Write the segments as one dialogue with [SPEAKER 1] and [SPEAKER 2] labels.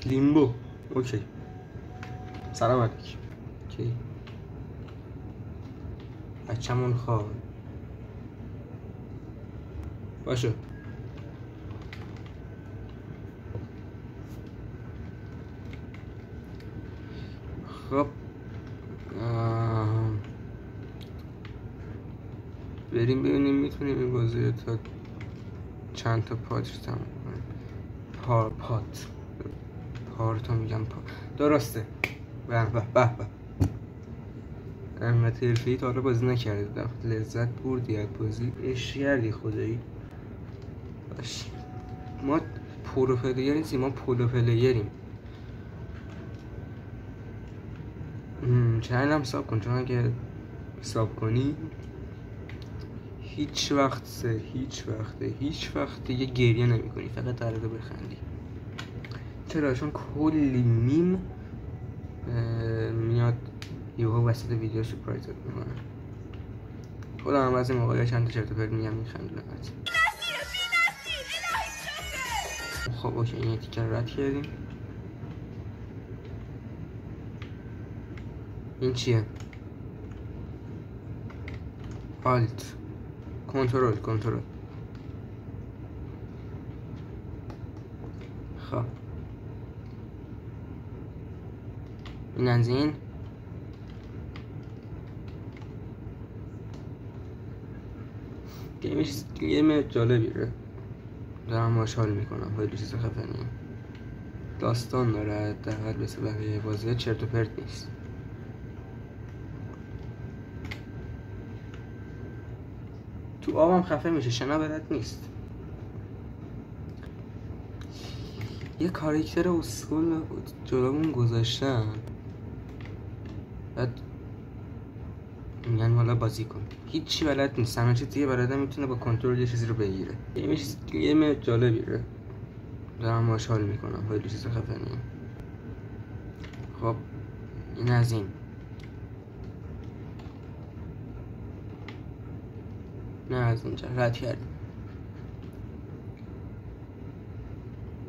[SPEAKER 1] لیمبو. اوکی. سلام علیکم. اوکی. بچه‌مون خواب باشه. خب بریم ببینیم میتونیم این بازی رو تا چند تا پارت تموم کنیم. پارتو میگم درسته. به به به به. انقدر حرفه‌ای تا حالا بازی نکردم. لذت بردی از بازی؟ عشق کردی خدایی. باش. ما پرو پلیر نیستیم، ما پولو پلیریم. چنل هم ساب کن، چون اگه ساب کنی هیچ وقت دیگه گریه نمی کنی، فقط قراره بخندی. چرا؟ چون کلی میم میاد یهو وسط ویدیو سورپرایزت میکنه. خودم هم از این موقع چند تا چرت و پرت میگم میخندونم. خب اوکی، این تیکر رد کردیم. این چیه؟ آلت کنترل. خب این از این. گیم جالبیه، دارم باش حال میکنم. خیلی چیز خفنیه، داستان داره، در مثل بقیه بازی چرت و پرت نیست. تو آبم خفه میشه، شنا بلد نیست. یه کاراکتر اسکول جلومون گذاشتن، بعد میگن والا بازی کن. هیچی بلد نیست، همه چیز دیگه بلده، میتونه با کنترل یه چیزی رو بگیره. گیم جالبیه، دارم باش حال میکنم. خیلی چیز خفنیه. خب این از این. نه از اینجا رد کردیم.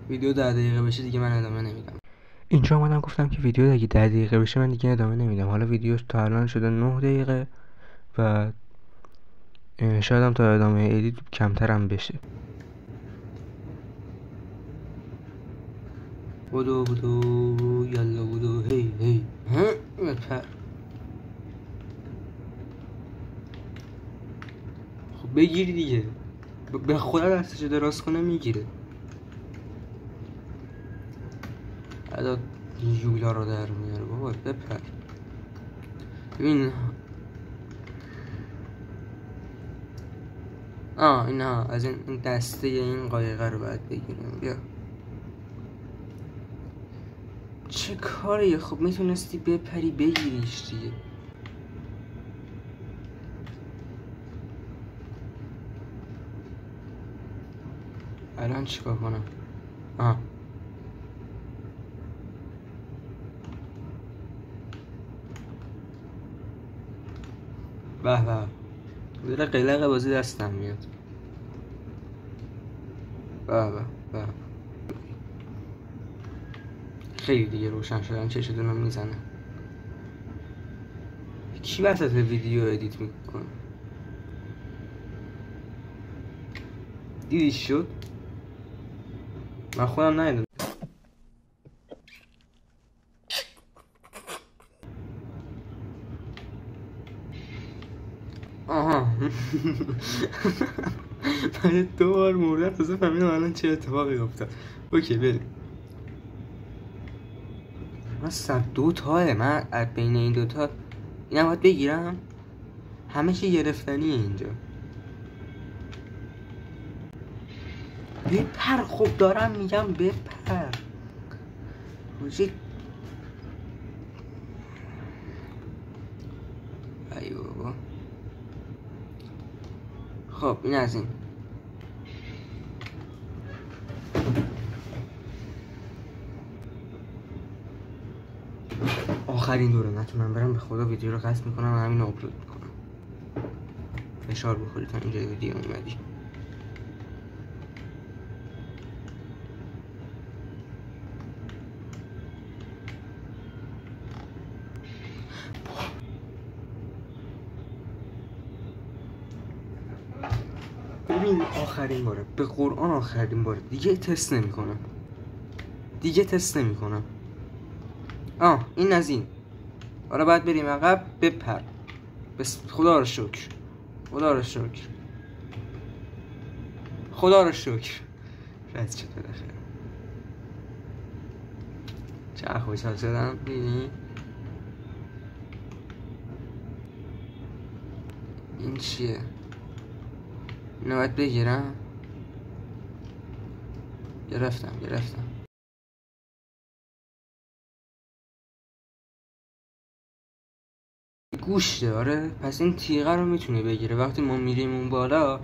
[SPEAKER 1] ویدیو 10 دقیقه بشه دیگه من ادامه نمیدم. اینجا اومدم گفتم که ویدیو اگه 10 دقیقه بشه من دیگه ادامه نمیدم. حالا ویدیو تا الان شده 9 دقیقه و شاید هم تا ادامه ادیت کمترم بشه. بودو یالا بودو هی پر. خب بگیری دیگه، به خدا دستشو دراز کنه میگیره. بعد یولا رو در میاره. بابا بپر. ببین اینا از این دسته این قایقه رو باید بگیریم. بیا. چه کاریه؟ خب میتونستی بپری بگیریش دیگه. الان چیکار کنم؟ به به قلق بازی دستم میاد. به خیلی دیگه روشن شدن، چشتونم میزنه. کی وسط ویدیو ادیت میکنه؟ دیدی شد؟ من خودم ندیدم. من 2 بار مردم تازه فهمیدم الان چه اتفاقی افتاد. اوکی بریم. من 2 تاه، من بین این 2 تا اینم باید بگیرم. همه چی گرفتنیه اینجا. بپر. خب دارم میگم بپر. روزی ای بابا. خب این از این. آخرین دوره نتونم برم، به خدا ویدیو رو قطع میکنم و همین رو آپلود میکنم. فشار بخوری تا اینجای ویدیو اومدی. این آخرین باره، به قرآن آخرین باره، دیگه تست نمیکنم. این از این. حالا باید بریم عقب، بپر. بس خدا رو شکر. رد شد بالاخره. چه خوشحال شدم. ببین این چیه؟ اینو باید بگیرم. گرفتم. گوشته. آره پس این تیغه رو میتونه بگیره وقتی ما میریم اون بالا.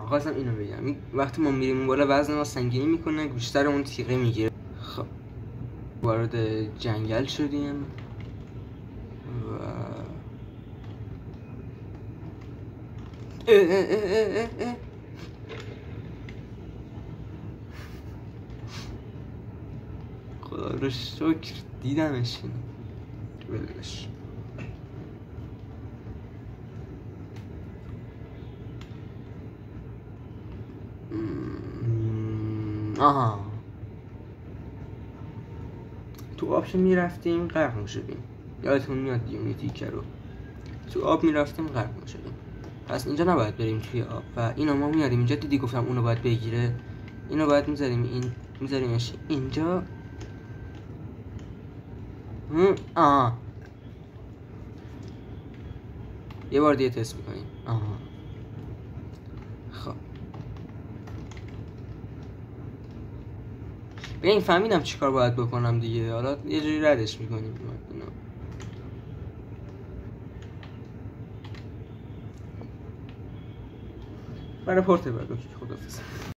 [SPEAKER 1] خواستم اینو بگم، وقتی ما میریم اون بالا وزن ما سنگینی میکنه، گوشتر اون تیغه میگیره. خب وارد جنگل شدیم و خدا رو شکر دیدمش. ولش. تو آب میرفتیم غرق میشدیم. یادتون میاد دیگه اون تیکه رو تو آب میرفتیم غرق میشدیم. پس اینجا نباید بریم توی آب و اینو ما میاریم اینجا. دیدی گفتم اونو باید بگیره. اینو باید میذاریمش اینجا. یه بار دیگه تست میکنیم. خب ببین فهمیدم چیکار باید بکنم دیگه. حالا یه جوری ردش میکنیم اینو. برای پورتبل. خدافظ.